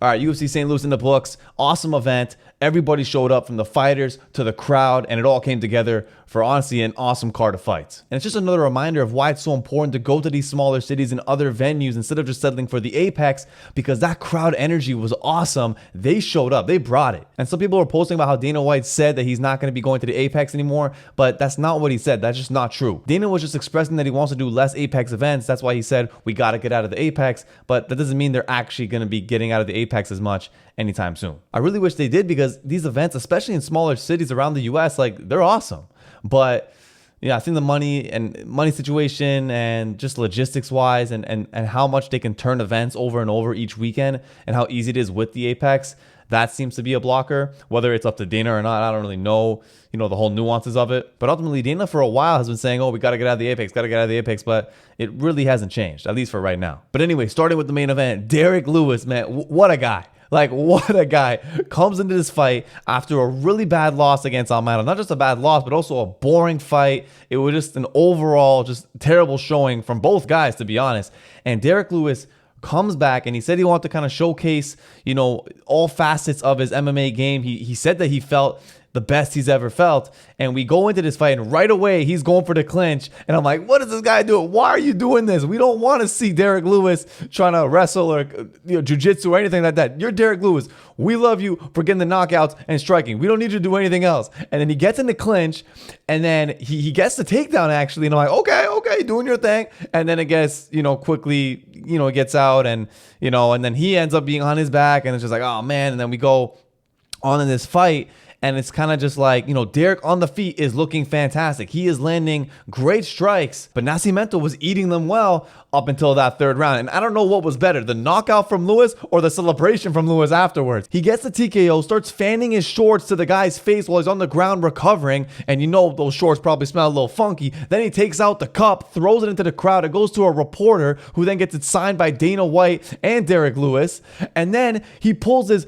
All right, UFC St. Louis in the books. Awesome event. Everybody showed up from the fighters to the crowd, and it all came together for honestly an awesome card of fights. And it's just another reminder of why it's so important to go to these smaller cities and other venues instead of just settling for the Apex, because that crowd energy was awesome. They showed up. They brought it. And some people were posting about how Dana White said that he's not going to be going to the Apex anymore, but that's not what he said. That's just not true. Dana was just expressing that he wants to do less Apex events. That's why he said we got to get out of the Apex, but that doesn't mean they're actually going to be getting out of the Apex as much anytime soon. I really wish they did, because these events, especially in smaller cities around the US, like, they're awesome. But yeah, I think the money situation and just logistics wise and how much they can turn events over and over each weekend and how easy it is with the Apex, that seems to be a blocker. Whether it's up to Dana or not, I don't really know, the whole nuances of it. But ultimately, Dana for a while has been saying, oh, we got to get out of the Apex, but it really hasn't changed, at least for right now. But anyway, starting with the main event, Derrick Lewis, man, what a guy. Like, what a guy. Comes into this fight after a really bad loss against LMAO. Not just a bad loss, but also a boring fight. It was just an overall just terrible showing from both guys, to be honest. And Derrick Lewis comes back, and he said he wanted to kind of showcase, all facets of his MMA game. He said that he felt the best he's ever felt. And we go into this fight, and right away he's going for the clinch. And I'm like, what is this guy doing? Why are you doing this? We don't want to see Derrick Lewis trying to wrestle or jiu-jitsu or anything like that. You're Derrick Lewis. We love you for getting the knockouts and striking. We don't need you to do anything else. And then he gets in the clinch, and then he gets the takedown actually. And I'm like, okay, doing your thing. And then it gets, quickly, it gets out, and then he ends up being on his back, and it's just like, oh man. And then we go on in this fight. And it's kind of just like, Derrick on the feet is looking fantastic. He is landing great strikes, but Nascimento was eating them well up until that third round. And I don't know what was better, the knockout from Lewis or the celebration from Lewis afterwards. He gets the TKO, starts fanning his shorts to the guy's face while he's on the ground recovering. And those shorts probably smell a little funky. Then he takes out the cup, throws it into the crowd. It goes to a reporter who then gets it signed by Dana White and Derrick Lewis. And then he pulls his,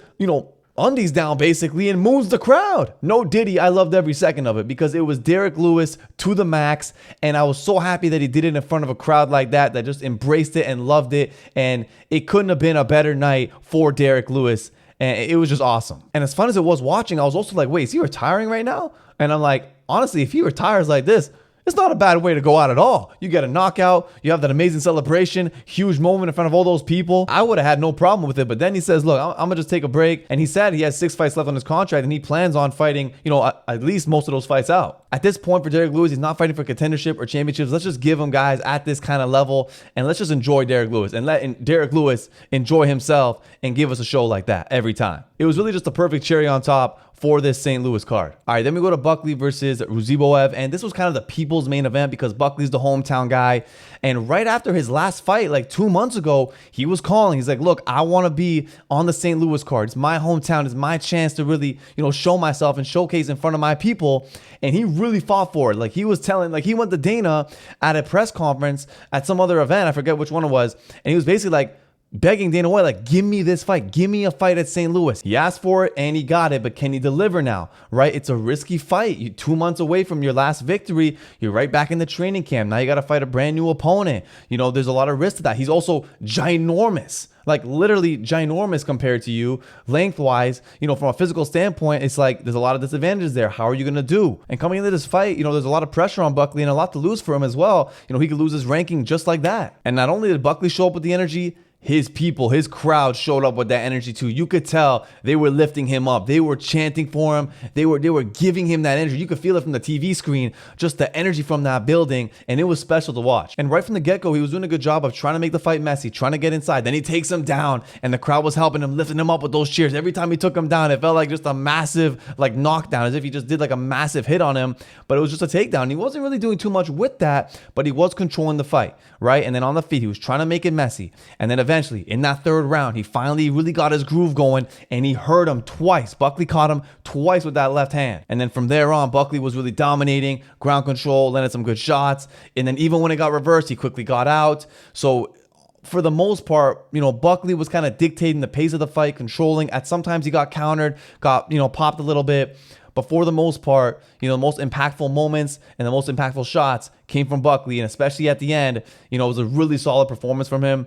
undies down basically and moves the crowd. No Diddy, I loved every second of it because it was Derrick Lewis to the max, and I was so happy that he did it in front of a crowd like that just embraced it and loved it, and it couldn't have been a better night for Derrick Lewis, and it was just awesome. And as fun as it was watching, I was also like, wait, is he retiring right now? And I'm like, honestly, if he retires like this, it's not a bad way to go out at all. You get a knockout, you have that amazing celebration, huge moment in front of all those people. I would have had no problem with it, but then he says, look, I'm gonna just take a break. And he said he has 6 fights left on his contract, and he plans on fighting, at least most of those fights out. At this point for Derrick Lewis, he's not fighting for contendership or championships. Let's just give him guys at this kind of level, and let's just enjoy Derrick Lewis and let Derrick Lewis enjoy himself and give us a show like that every time. It was really just a perfect cherry on top for this St. Louis card. All right, then we go to Buckley versus Ruziboev, and this was kind of the people's main event because Buckley's the hometown guy. And right after his last fight, like 2 months ago, he was calling. He's like, look, I want to be on the St. Louis card. It's my hometown. It's my chance to really, show myself and showcase in front of my people. And he really fought for it. Like he was telling, like he went to Dana at a press conference at some other event. I forget which one it was. And he was basically like, begging Dana White, like, give me this fight. Give me a fight at St. Louis. He asked for it and he got it, but can he deliver now, right? It's a risky fight. You're 2 months away from your last victory. You're right back in the training camp. Now you got to fight a brand new opponent. There's a lot of risk to that. He's also ginormous, like literally ginormous compared to you lengthwise. From a physical standpoint, it's like there's a lot of disadvantages there. How are you going to do? And coming into this fight, there's a lot of pressure on Buckley and a lot to lose for him as well. He could lose his ranking just like that. And not only did Buckley show up with the energy, his people, his crowd showed up with that energy too. You could tell they were lifting him up. They were chanting for him. They were giving him that energy. You could feel it from the TV screen, just the energy from that building, and it was special to watch. And right from the get-go, he was doing a good job of trying to make the fight messy, trying to get inside. Then he takes him down, and the crowd was helping him, lifting him up with those cheers. Every time he took him down, it felt like just a massive knockdown, as if he just did like a massive hit on him, but it was just a takedown. He wasn't really doing too much with that, but he was controlling the fight, right? And then on the feet, he was trying to make it messy. And then eventually, in that third round, he finally really got his groove going, and he hurt him twice. Buckley caught him twice with that left hand. And then from there on, Buckley was really dominating, ground control, landed some good shots. And then even when it got reversed, he quickly got out. So for the most part, Buckley was kind of dictating the pace of the fight, controlling. At sometimes he got countered, got, popped a little bit. But for the most part, the most impactful moments and the most impactful shots came from Buckley. And especially at the end, it was a really solid performance from him.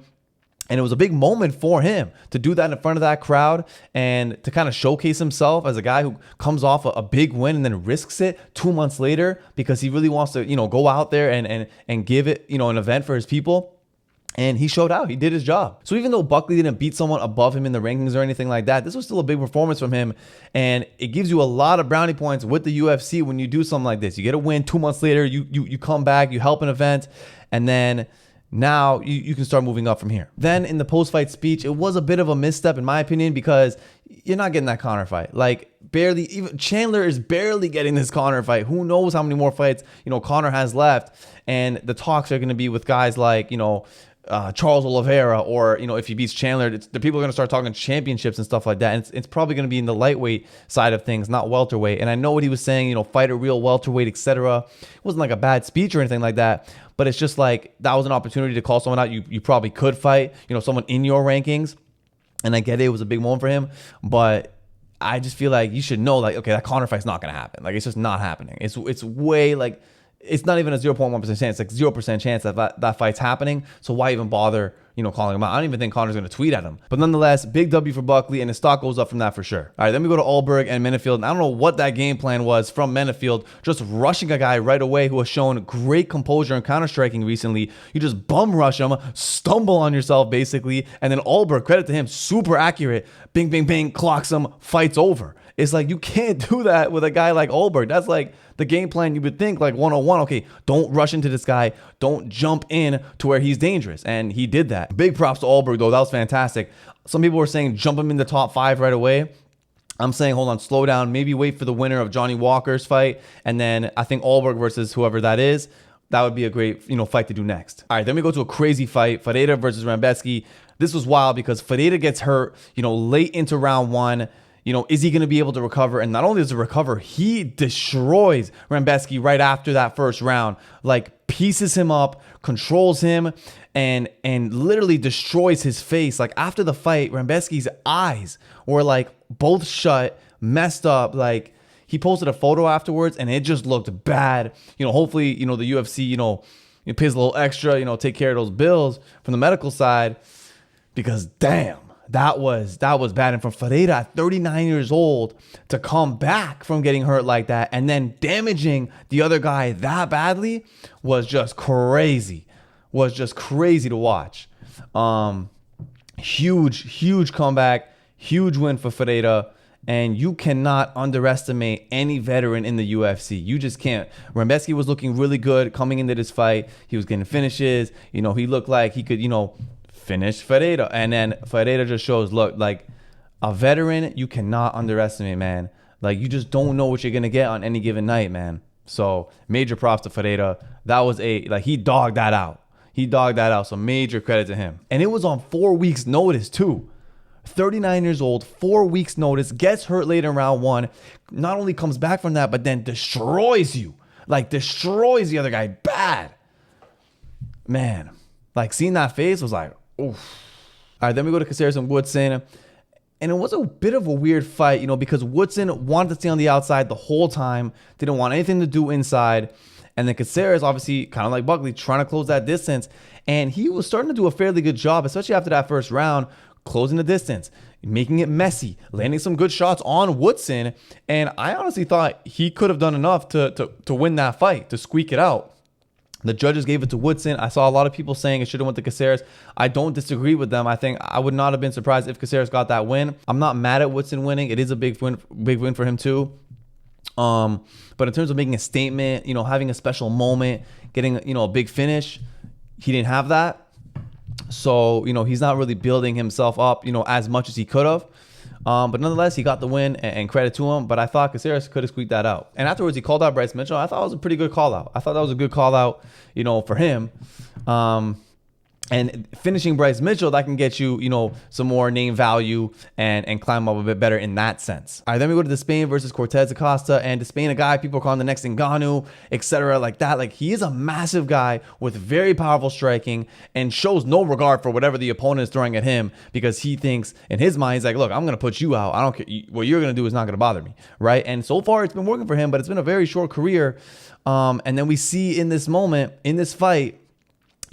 And it was a big moment for him to do that in front of that crowd and to kind of showcase himself as a guy who comes off a big win and then risks it 2 months later because he really wants to, go out there and give it, an event for his people. And he showed out. He did his job. So even though Buckley didn't beat someone above him in the rankings or anything like that, this was still a big performance from him. And it gives you a lot of brownie points with the UFC when you do something like this. You get a win 2 months later, you come back, you help an event, and then now you can start moving up from here. Then in the post-fight speech, it was a bit of a misstep in my opinion because you're not getting that Conor fight. Like barely, even Chandler is barely getting this Conor fight. Who knows how many more fights, Conor has left. And the talks are going to be with guys like, Charles Oliveira, or if he beats Chandler, the people are going to start talking championships and stuff like that. And it's probably going to be in the lightweight side of things, not welterweight. And I know what he was saying, fight a real welterweight, etc. It wasn't like a bad speech or anything like that, but it's just like that was an opportunity to call someone out you probably could fight, someone in your rankings. And I get it was a big moment for him, but I just feel like you should know, like, okay, that Conor fight's not going to happen. Like, it's just not happening. It's way like. It's not even a 0.1% chance. It's like 0% chance that fight's happening. So why even bother, calling him out? I don't even think Conor's going to tweet at him. But nonetheless, big W for Buckley, and his stock goes up from that for sure. All right, then we go to Ulberg and Menifield. And I don't know what that game plan was from Menifield, just rushing a guy right away who has shown great composure and counter-striking recently. You just bum rush him, stumble on yourself basically, and then Ulberg, credit to him, super accurate. Bing, bing, bing, clocks him, fight's over. It's like you can't do that with a guy like Ulberg. That's like the game plan you would think, like 101. Okay, don't rush into this guy. Don't jump in to where he's dangerous. And he did that. Big props to Ulberg, though. That was fantastic. Some people were saying jump him in the top 5 right away. I'm saying hold on, slow down. Maybe wait for the winner of Johnny Walker's fight. And then I think Ulberg versus whoever that is, that would be a great fight to do next. All right, then we go to a crazy fight. Ferreira versus Rebecki. This was wild because Ferreira gets hurt, late into round 1. Is he going to be able to recover? And not only does he recover, he destroys Rebecki right after that first round, like pieces him up, controls him, and literally destroys his face. Like after the fight, Rebecki's eyes were like both shut, messed up. Like he posted a photo afterwards and it just looked bad. Hopefully, the UFC, it pays a little extra, take care of those bills from the medical side, because damn. That was bad. And from Ferreira at 39 years old to come back from getting hurt like that and then damaging the other guy that badly was just crazy. To watch. Huge comeback, huge win for Ferreira. And you cannot underestimate any veteran in the UFC. You just can't. Rebecki was looking really good coming into this fight. He was getting finishes. He looked like he could, finish Ferreira. And then Ferreira just shows, look, like a veteran, you cannot underestimate, man. Like you just don't know what you're going to get on any given night, man. So major props to Ferreira. That was he dogged that out. So major credit to him. And it was on 4 weeks notice too. 39 years old, 4 weeks notice, gets hurt late in round 1. Not only comes back from that, but then destroys you. Like destroys the other guy bad. Man, like seeing that face was like, oof. All right, then we go to Caceres and Woodson. And it was a bit of a weird fight, because Woodson wanted to stay on the outside the whole time, didn't want anything to do inside. And then Caceres, obviously, kind of like Buckley, trying to close that distance. And he was starting to do a fairly good job, especially after that first round, closing the distance, making it messy, landing some good shots on Woodson. And I honestly thought he could have done enough to win that fight, to squeak it out. The judges gave it to Woodson. I saw a lot of people saying it should have went to Caceres. I don't disagree with them. I think I would not have been surprised if Caceres got that win. I'm not mad at Woodson winning. It is a big win for him too. But in terms of making a statement, having a special moment, getting, a big finish, he didn't have that. So, he's not really building himself up, as much as he could have. But nonetheless, he got the win and credit to him. But I thought Caceres could have squeaked that out. And afterwards, he called out Bryce Mitchell. I thought it was a pretty good call out. I thought that was a good call out, for him. And finishing Bryce Mitchell, that can get you, some more name value and climb up a bit better in that sense. All right, then we go to Despaigne versus Cortes-Acosta. And Despaigne, a guy people are calling the next Ngannou, etc. like that. Like, he is a massive guy with very powerful striking and shows no regard for whatever the opponent is throwing at him, because he thinks, in his mind, he's like, look, I'm going to put you out. I don't care. What you're going to do is not going to bother me, right? And so far, it's been working for him, but it's been a very short career. And then we see in this moment, in this fight,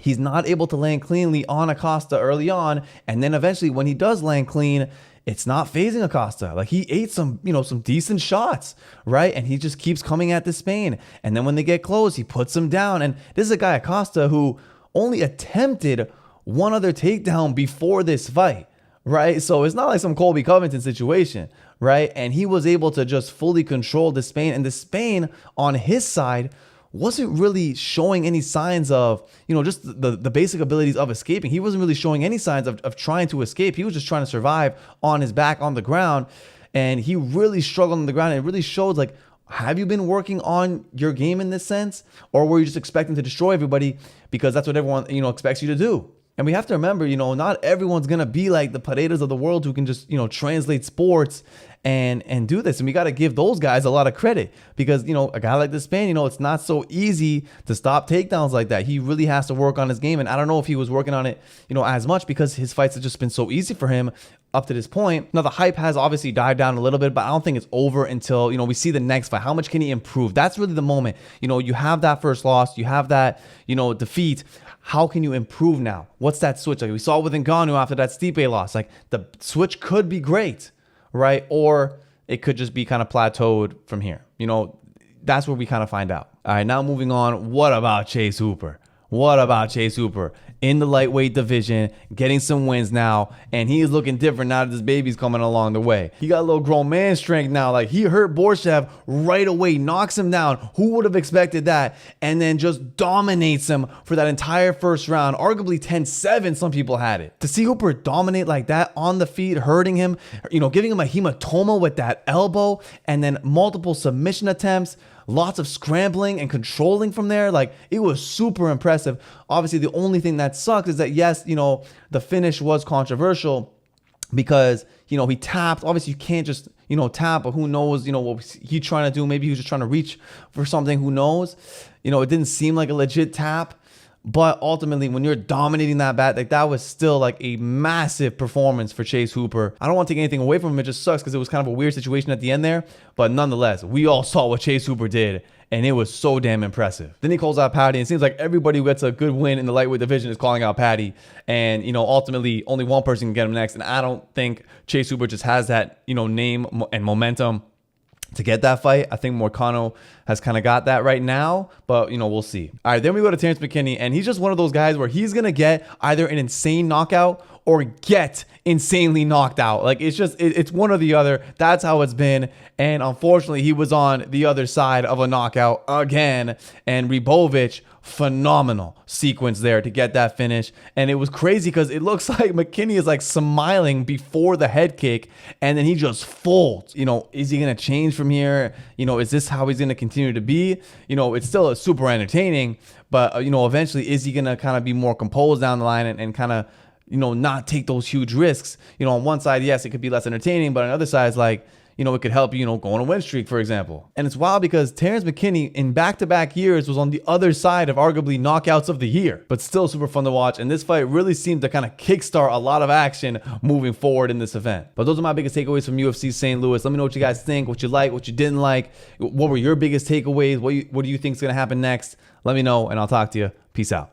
he's not able to land cleanly on Acosta early on. And then eventually when he does land clean, it's not phasing Acosta. Like, he ate some, some decent shots, right? And he just keeps coming at Despaigne. And then when they get close, he puts him down. And this is a guy, Acosta, who only attempted one other takedown before this fight, right? So it's not like some Colby Covington situation, right? And he was able to just fully control Despaigne. And Despaigne, on his side, wasn't really showing any signs of, just the basic abilities of escaping. He wasn't really showing any signs of trying to escape. He was just trying to survive on his back on the ground. And he really struggled on the ground. And it really showed, like, have you been working on your game in this sense? Or were you just expecting to destroy everybody because that's what everyone, expects you to do? And we have to remember, not everyone's going to be like the Paredes of the world who can just, translate sports and do this. And we got to give those guys a lot of credit because, a guy like Despaigne, it's not so easy to stop takedowns like that. He really has to work on his game. And I don't know if he was working on it, as much because his fights have just been so easy for him up to this point. Now, the hype has obviously died down a little bit, but I don't think it's over until, we see the next fight. How much can he improve? That's really the moment. You have that first loss, you have that, defeat. How can you improve now? What's that switch? Like we saw with Ngannou after that Stipe loss. Like, the switch could be great, right? Or it could just be kind of plateaued from here. That's where we kind of find out. All right, now moving on. What about Chase Hooper? What about Chase Hooper? In the lightweight division, getting some wins now, and he is looking different now that this baby's coming along the way. He got a little grown man strength now. Like, he hurt Borshchev right away, knocks him down. Who would have expected that? And then just dominates him for that entire first round, arguably 10-7, some people had it. To see Hooper dominate like that on the feet, hurting him, giving him a hematoma with that elbow, and then multiple submission attempts, lots of scrambling and controlling from there. Like, it was super impressive. Obviously, the only thing that sucks is that, yes, the finish was controversial because, he tapped. Obviously, you can't just, tap, but who knows, what he's trying to do. Maybe he was just trying to reach for something. Who knows? It didn't seem like a legit tap. But ultimately, when you're dominating that bat, like, that was still like a massive performance for Chase Hooper. I don't want to take anything away from him. It just sucks because it was kind of a weird situation at the end there. But nonetheless, we all saw what Chase Hooper did, and it was so damn impressive. Then he calls out Paddy, and it seems like everybody who gets a good win in the lightweight division is calling out Paddy. And, ultimately, only one person can get him next. And I don't think Chase Hooper just has that, name and momentum to get that fight. I think Moicano has kind of got that right now, but we'll see. All right, then we go to Terrence McKinney, and he's just one of those guys where he's gonna get either an insane knockout or get insanely knocked out. Like, it's one or the other. That's how it's been. And unfortunately, he was on the other side of a knockout again. And Ribovics, phenomenal sequence there to get that finish. And it was crazy because it looks like McKinney is like smiling before the head kick, and then he just folds. Is he gonna change from here? Is this how he's gonna continue to be? It's still super entertaining, but eventually, is he gonna kind of be more composed down the line and kind of not take those huge risks? On one side, yes, it could be less entertaining, but on the other side, it's like, it could help you, go on a win streak, for example. And it's wild because Terrence McKinney in back-to-back years was on the other side of arguably knockouts of the year, but still super fun to watch. And this fight really seemed to kind of kickstart a lot of action moving forward in this event. But those are my biggest takeaways from UFC St. Louis. Let me know what you guys think, what you like, what you didn't like. What were your biggest takeaways? What do you think is going to happen next? Let me know, and I'll talk to you. Peace out.